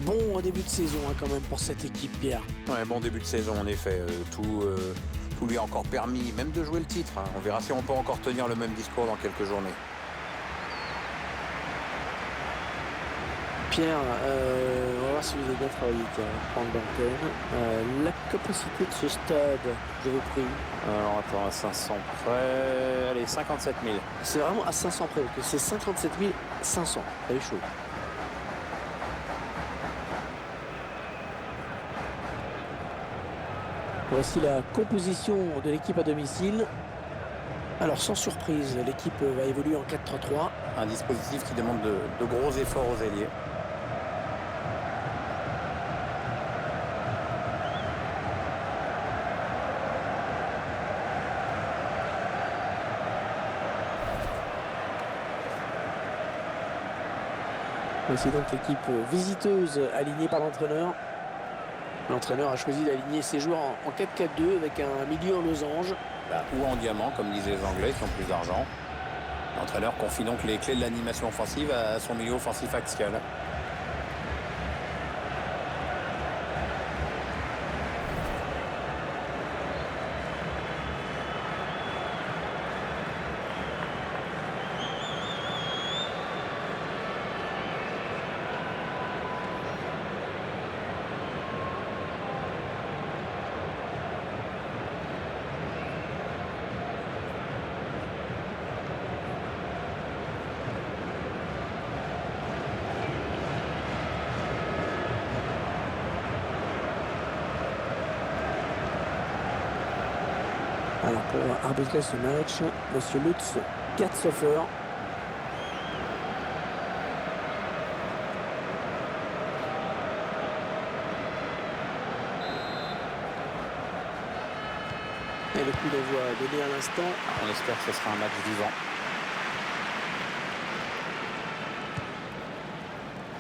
Bon début de saison quand même pour cette équipe, Pierre. Ouais, bon début de saison en effet. Tout lui a encore permis même de jouer le titre. Hein. On verra si on peut encore tenir le même discours dans quelques journées. Pierre, on va voir si vous avez bien travaillé, prendre l'antenne. La capacité de ce stade, je vous prie. Alors attends, à 500 près. Allez, 57 000. C'est vraiment à 500 près, parce que c'est 57 500. Ça est chaud. Voici la composition de l'équipe à domicile. Alors sans surprise, l'équipe va évoluer en 4-3-3. Un dispositif qui demande de gros efforts aux ailiers. Voici donc l'équipe visiteuse alignée par l'entraîneur. L'entraîneur a choisi d'aligner ses joueurs en 4-4-2 avec un milieu en losange. Ou en diamant, comme disaient les Anglais qui ont plus d'argent. L'entraîneur confie donc les clés de l'animation offensive à son milieu offensif axial. Alors pour arbitrer ce match, Monsieur Lutz Katzhofer. Et le coup d'envoi donné à l'instant. On espère que ce sera un match vivant.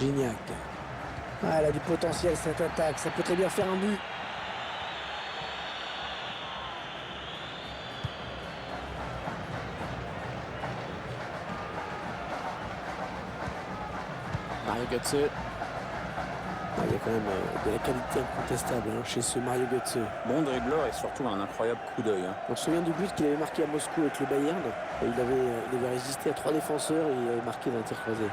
Gignac. Ah, elle a du potentiel cette attaque, ça peut très bien faire un but. Mario Götze. Ah, il y a quand même de la qualité incontestable chez ce Mario Götze. Bon dribbleur et surtout un incroyable coup d'œil. On se souvient du but qu'il avait marqué à Moscou avec le Bayern. Il avait résisté à 3 défenseurs et il avait marqué d'un tir croisé.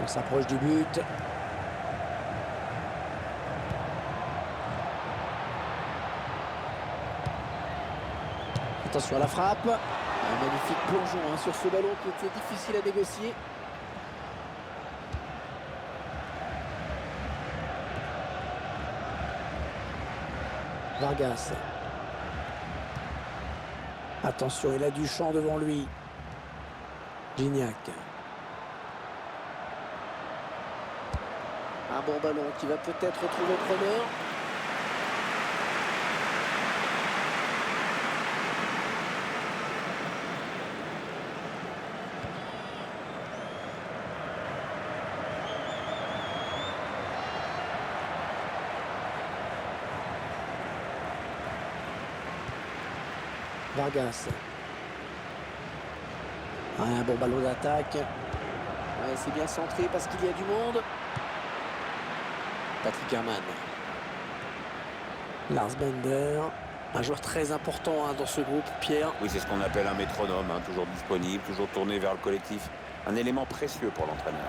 On s'approche du but. Attention à la frappe. Un magnifique plongeon sur ce ballon qui était difficile à négocier. Vargas. Attention, il a du champ devant lui. Gignac. Un bon ballon qui va peut-être retrouver preneur. Vargas. Un bon ballon d'attaque. Ouais, c'est bien centré parce qu'il y a du monde. Patrick Herrmann. Lars Bender. Un joueur très important dans ce groupe, Pierre. Oui, c'est ce qu'on appelle un métronome, toujours disponible, toujours tourné vers le collectif. Un élément précieux pour l'entraîneur.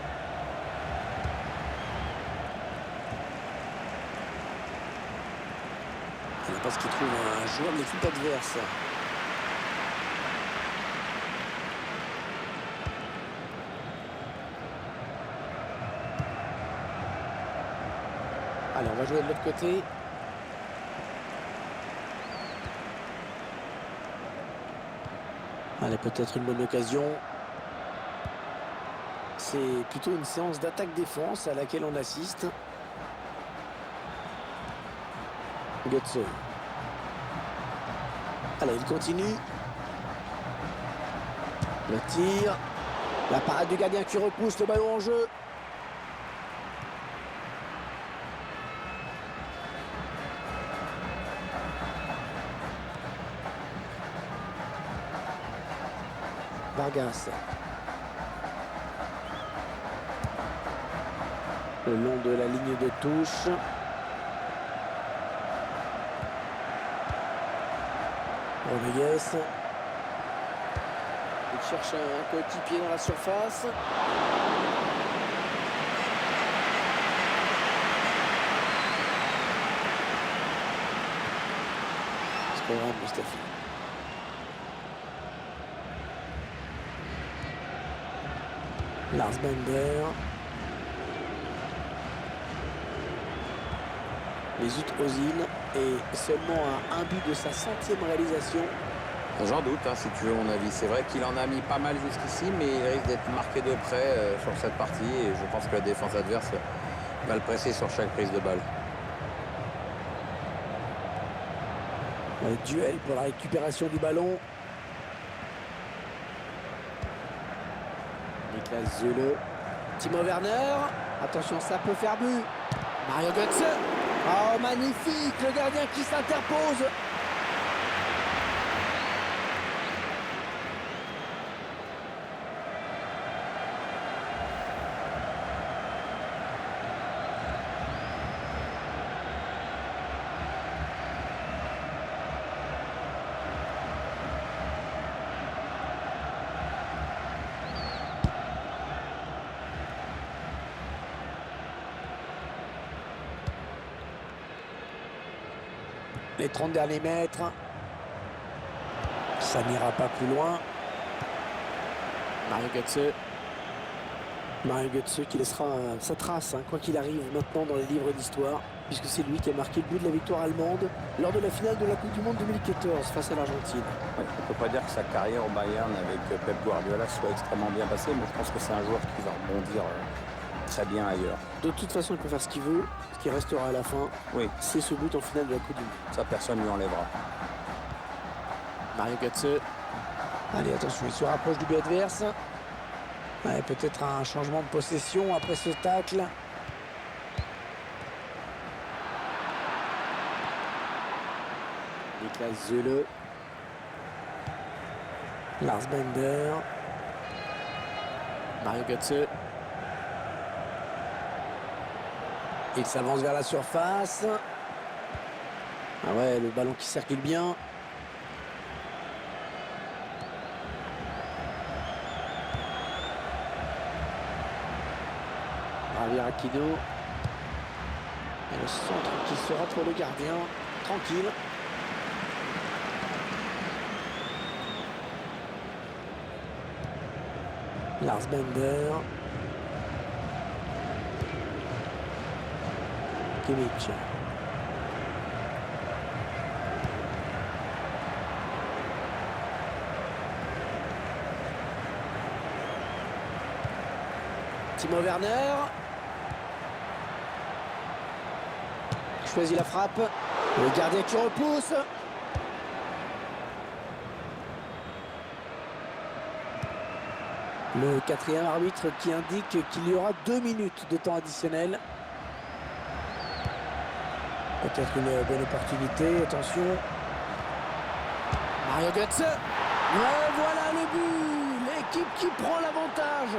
C'est parce qu'il trouve un joueur de l'équipe adverse. Allez, on va jouer de l'autre côté. Allez, peut-être une bonne occasion. C'est plutôt une séance d'attaque-défense à laquelle on assiste. Götze. Allez, il continue. Le tir. La parade du gardien qui repousse le ballon en jeu. Vargas. Le long de la ligne de touche. Rodriguez. Il cherche un coéquipier dans la surface. C'est pas grave, Mustafi. Lars Bender. Mesut Özil est seulement à un but de sa 100e réalisation. J'en doute, hein, si tu veux mon avis. C'est vrai qu'il en a mis pas mal jusqu'ici, mais il risque d'être marqué de près sur cette partie. Et je pense que la défense adverse va le presser sur chaque prise de balle. Un duel pour la récupération du ballon. Niklas Süle. Timo Werner. Attention, ça peut faire but. Mario Götze. Oh, magnifique, le gardien qui s'interpose. Les 30 derniers mètres. Ça n'ira pas plus loin. Mario Götze. Mario Götze qui laissera sa trace, hein, quoi qu'il arrive maintenant dans les livres d'histoire, puisque c'est lui qui a marqué le but de la victoire allemande lors de la finale de la Coupe du Monde 2014 face à l'Argentine. Ouais, on ne peut pas dire que sa carrière au Bayern avec Pep Guardiola soit extrêmement bien passée, mais je pense que c'est un joueur qui va rebondir très bien ailleurs. De toute façon, il peut faire ce qu'il veut. Ce qui restera à la fin, oui, c'est ce but en finale de la Coupe du Monde. Ça, personne ne lui enlèvera. Mario Götze. Allez, attention, il se rapproche du but adverse. Ouais, peut-être un changement de possession après ce tacle. Niklas Süle. Lars Bender. Mario Götze. Il s'avance vers la surface. Ah ouais, le ballon qui circule bien. Javier Aquino. Et le centre qui sera pour le gardien. Tranquille. Lars Bender. Kimmich. Timo Werner. Choisit la frappe. Le gardien qui repousse. Le quatrième arbitre qui indique qu'il y aura 2 minutes de temps additionnel. Peut-être une bonne opportunité, attention. Mario Götze. Ouais, voilà le but. L'équipe qui prend l'avantage.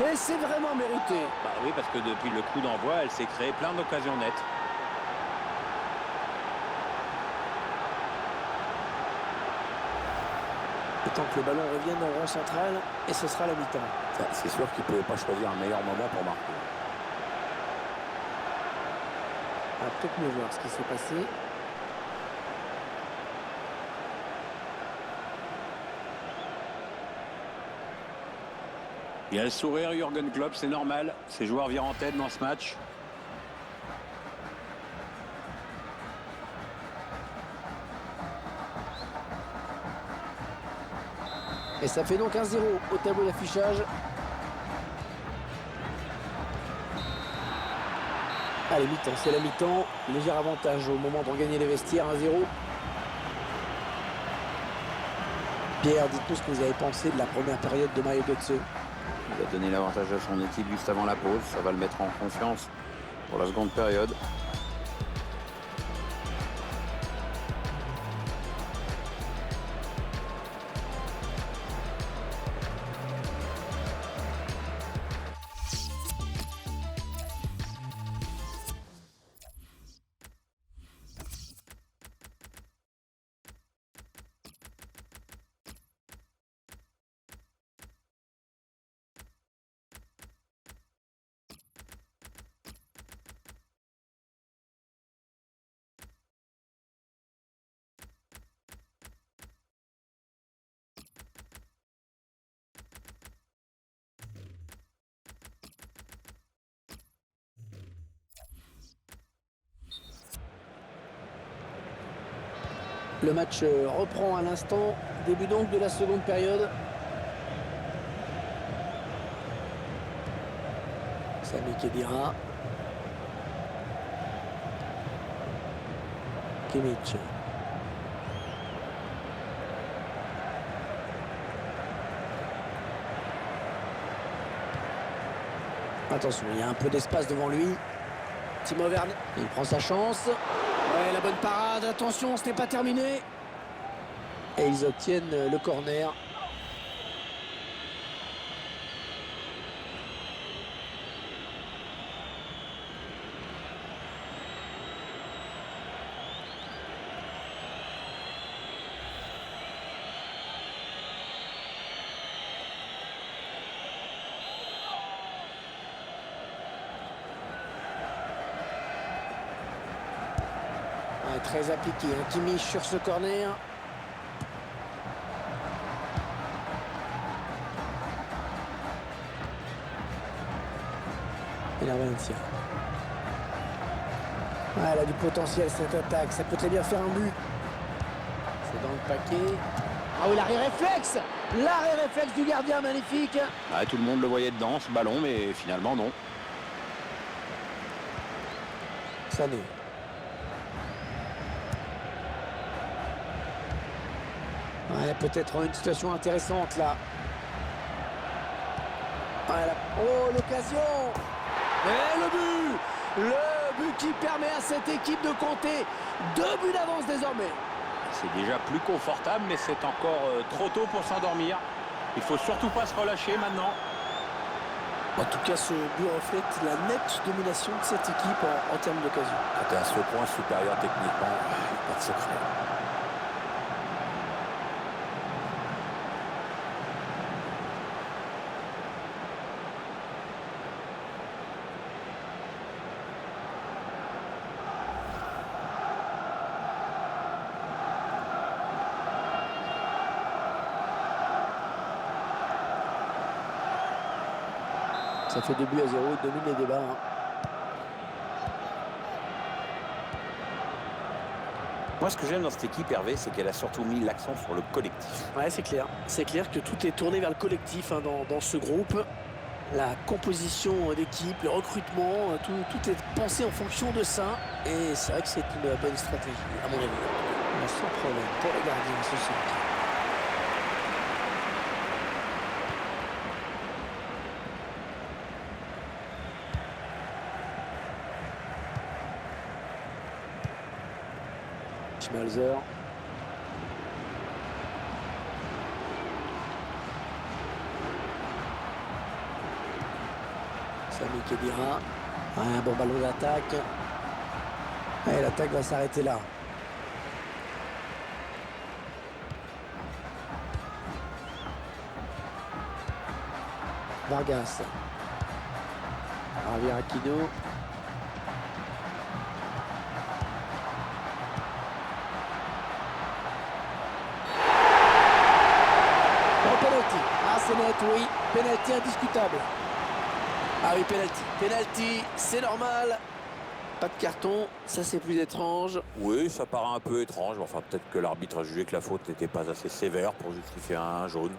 Et c'est vraiment mérité. Bah oui, parce que depuis le coup d'envoi, elle s'est créée plein d'occasions nettes. Et tant que le ballon revient dans le rond central, et ce sera la mi-temps. C'est sûr qu'il ne pouvait pas choisir un meilleur moment pour marquer. On va peut-être mieux voir ce qui s'est passé. Il a le sourire, Jürgen Klopp, c'est normal. Ses joueurs virent en tête dans ce match. Et ça fait donc 1-0 au tableau d'affichage. Allez, mi-temps, c'est la mi-temps. Léger avantage au moment de regagner les vestiaires, 1-0. Pierre, dites-nous ce que vous avez pensé de la première période de Mario Götze. Il va donner l'avantage à son équipe juste avant la pause. Ça va le mettre en confiance pour la seconde période. Le match reprend à l'instant. Début donc de la seconde période. Sami Khedira. Kimmich. Attention, il y a un peu d'espace devant lui. Timo Werner, il prend sa chance. Ouais, la bonne parade, attention, ce n'est pas terminé. Et ils obtiennent le corner. Ouais, très appliqué, hein. Kimmich sur ce corner. Et la Valencia. Ah, elle a du potentiel cette attaque, ça peut très bien faire un but. C'est dans le paquet. Ah oui, l'arrêt réflexe du gardien, magnifique. Ouais, tout le monde le voyait dedans, ce ballon, mais finalement non. Sané. Ouais, peut-être une situation intéressante là. Ouais, oh, l'occasion. Et le but. Le but qui permet à cette équipe de compter 2 buts d'avance désormais. C'est déjà plus confortable, mais c'est encore trop tôt pour s'endormir. Il faut surtout pas se relâcher maintenant. En tout cas, ce but reflète la nette domination de cette équipe en termes d'occasion. Quand tu es à ce point supérieur techniquement, pas de secret. Ça fait 2 buts à 0, il domine les débats. Hein. Moi, ce que j'aime dans cette équipe, Hervé, c'est qu'elle a surtout mis l'accent sur le collectif. Ouais, c'est clair. C'est clair que tout est tourné vers le collectif hein, dans ce groupe. La composition d'équipe, le recrutement, tout est pensé en fonction de ça. Et c'est vrai que c'est une bonne stratégie, à mon avis. Mais sans problème pour le gardien ce centre. Schmalzer. Sami Khedira. Ouais, un bon ballon d'attaque. Et l'attaque va s'arrêter là. Vargas. Javier Aquino. Penalty. Ah, c'est net, oui. Penalty indiscutable. Ah oui, penalty. Penalty, c'est normal. Pas de carton, ça c'est plus étrange. Oui, ça paraît un peu étrange. Enfin, peut-être que l'arbitre a jugé que la faute n'était pas assez sévère pour justifier un jaune.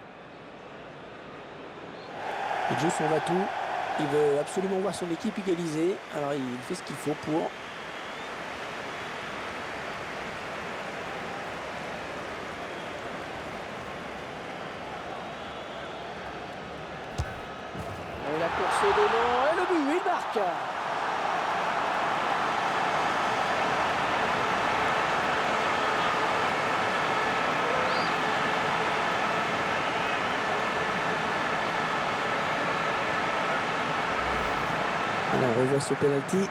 Il joue son va-tout. Il veut absolument voir son équipe égalisée. Alors il fait ce qu'il faut pour. Et la course de long. Et le but, il marque. Alors on revoit ce penalty.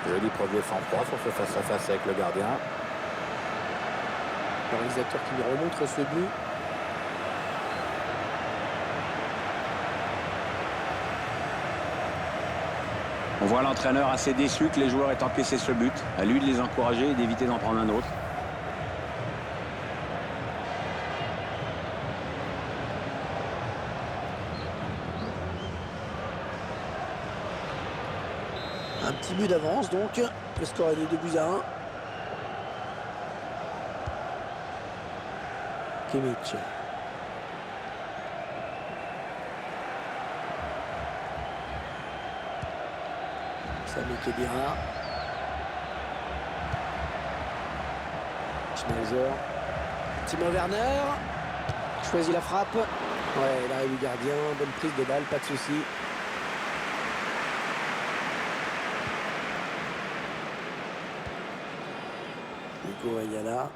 Jolie preuve de sang-froid sur ce face-à-face avec le gardien. Le réalisateur qui lui remontre ce but. On voit l'entraîneur assez déçu que les joueurs aient encaissé ce but. À lui de les encourager et d'éviter d'en prendre un autre. Un petit but d'avance donc. Le score est de 2 buts à 1. Kimmich. Sami Khedira. Schmelzer. Timo Werner. Choisit la frappe. Ouais, l'arrêt du gardien. Bonne prise de balle, pas de souci. Nico Ayala.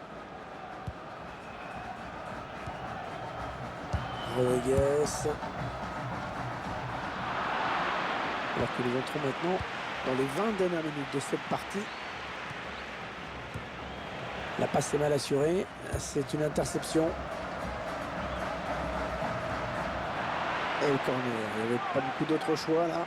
Rodriguez. Alors que nous entrons maintenant dans les 20 dernières minutes de cette partie. La passe est mal assurée. C'est une interception. Et le corner. Il n'y avait pas beaucoup d'autres choix là.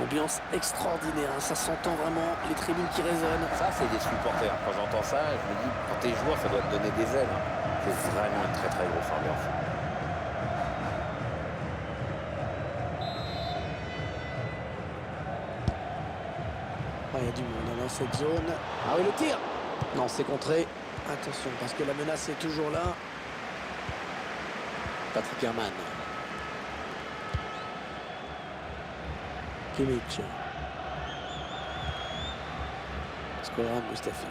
Ambiance extraordinaire. Hein. Ça s'entend vraiment. Les tribunes qui résonnent. Ça, c'est des supporters. Quand j'entends ça, je me dis, quand t'es joueur, ça doit te donner des ailes. Hein. C'est vraiment une très très grosse ambiance. Il y a du monde dans cette zone. Ah oui, le tir. Non, c'est contré. Attention, parce que la menace est toujours là. Patrick Herrmann. Kimmich. Scoran Mustafi.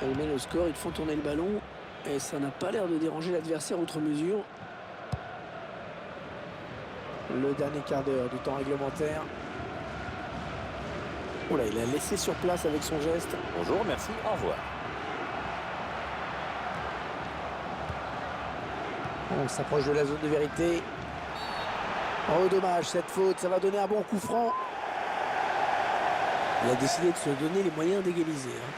Elle met le score, ils font tourner le ballon. Et ça n'a pas l'air de déranger l'adversaire outre mesure. Le dernier quart d'heure du temps réglementaire. Oh là, il a laissé sur place avec son geste. Bonjour, merci, au revoir. On s'approche de la zone de vérité. Oh, dommage, cette faute, ça va donner un bon coup franc. Il a décidé de se donner les moyens d'égaliser. Hein.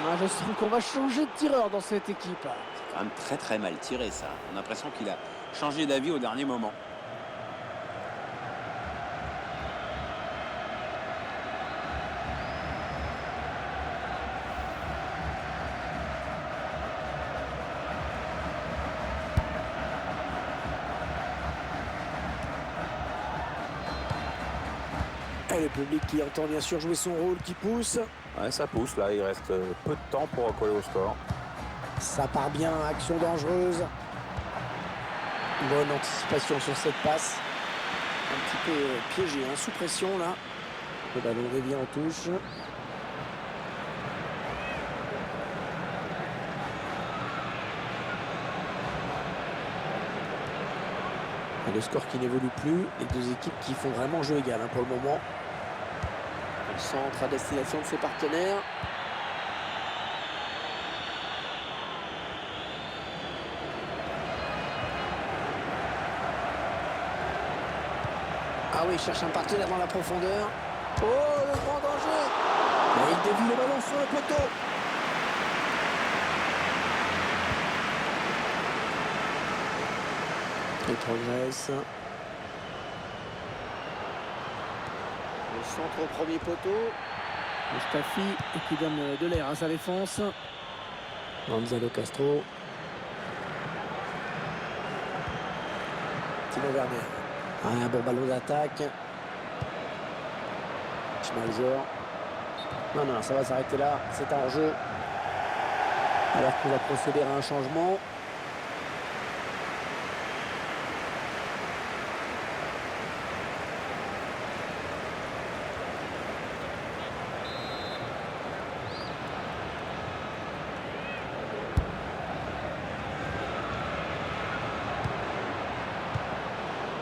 Ah, je sens qu'on va changer de tireur dans cette équipe. C'est quand même très très mal tiré ça. On a l'impression qu'il a changé d'avis au dernier moment. Et le public qui entend bien sûr jouer son rôle, qui pousse. Ouais, ça pousse là, il reste peu de temps pour recoller au score. Ça part bien, action dangereuse. Bonne anticipation sur cette passe. Un petit peu piégé, hein, sous pression là. Le ballon revient en touche. Et le score qui n'évolue plus. Les deux équipes qui font vraiment jeu égal hein, pour le moment. Le centre à destination de ses partenaires. Ah oui, il cherche un partenaire dans la profondeur. Oh, le grand danger! Et il dévie le ballon sur le poteau. Il progresse. Le centre au premier poteau. Mustafi qui donne de l'air à sa défense. Gonzalo Castro. Timo Werner. Un bon ballon d'attaque. Schmelzer. Non, ça va s'arrêter là. C'est un jeu. Alors qu'on va procéder à un changement.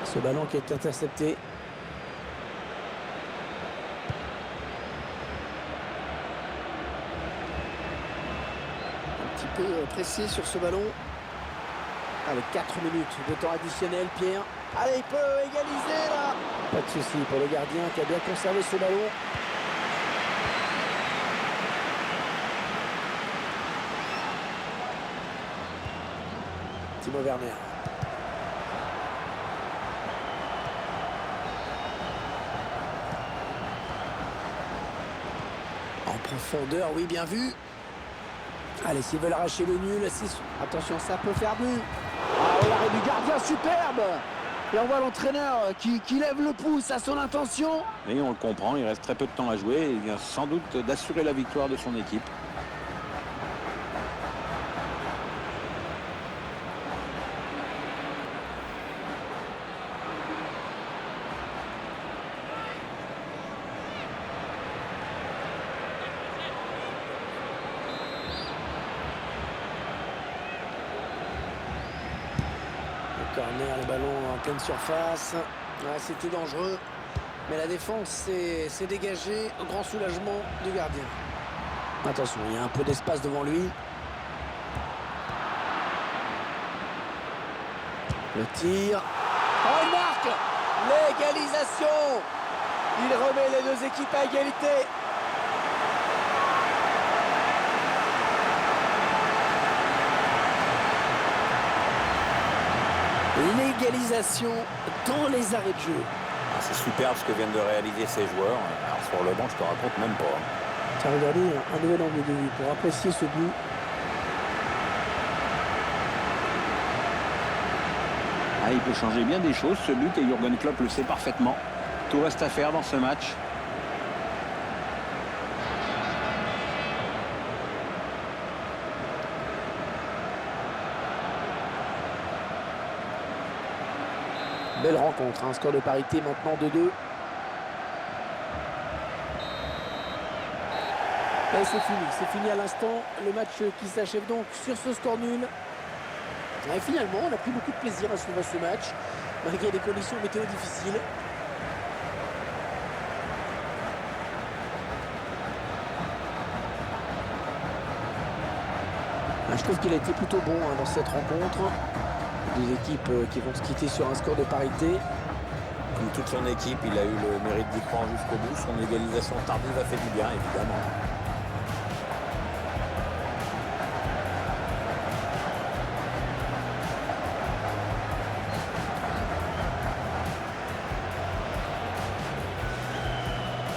Ce ballon qui est intercepté. Un petit peu pressé sur ce ballon. Avec 4 minutes de temps additionnel, Pierre. Allez, il peut égaliser là. Pas de souci pour le gardien qui a bien conservé ce ballon. Timo Werner. En Profondeur, oui, bien vu. Allez, s'ils veulent arracher le nul, attention, ça peut faire but. Ah, l'arrêt du gardien, superbe. Et on voit l'entraîneur qui lève le pouce à son intention. Et on le comprend, il reste très peu de temps à jouer. Et il vient sans doute d'assurer la victoire de son équipe. Corner, le ballon en pleine surface. Ouais, c'était dangereux. Mais la défense s'est dégagée. Au grand soulagement du gardien. Attention, il y a un peu d'espace devant lui. Le tir. Oh, il marque! L'égalisation! Il remet les deux équipes à égalité. L'égalisation dans les arrêts de jeu. C'est superbe ce que viennent de réaliser ces joueurs. Alors sur le banc, je te raconte même pas. Tu as regardé un nouvel angle de vue pour apprécier ce but. Il peut changer bien des choses, ce but, et Jürgen Klopp le sait parfaitement. Tout reste à faire dans ce match. Belle rencontre, un score de parité maintenant 2-2. Et c'est fini à l'instant. Le match qui s'achève donc sur ce score nul. Et finalement, on a pris beaucoup de plaisir à suivre ce match, malgré des conditions météo difficiles. Je trouve qu'il a été plutôt bon dans cette rencontre. Des équipes qui vont se quitter sur un score de parité. Comme toute son équipe, il a eu le mérite d'y croire jusqu'au bout. Son égalisation tardive a fait du bien, évidemment.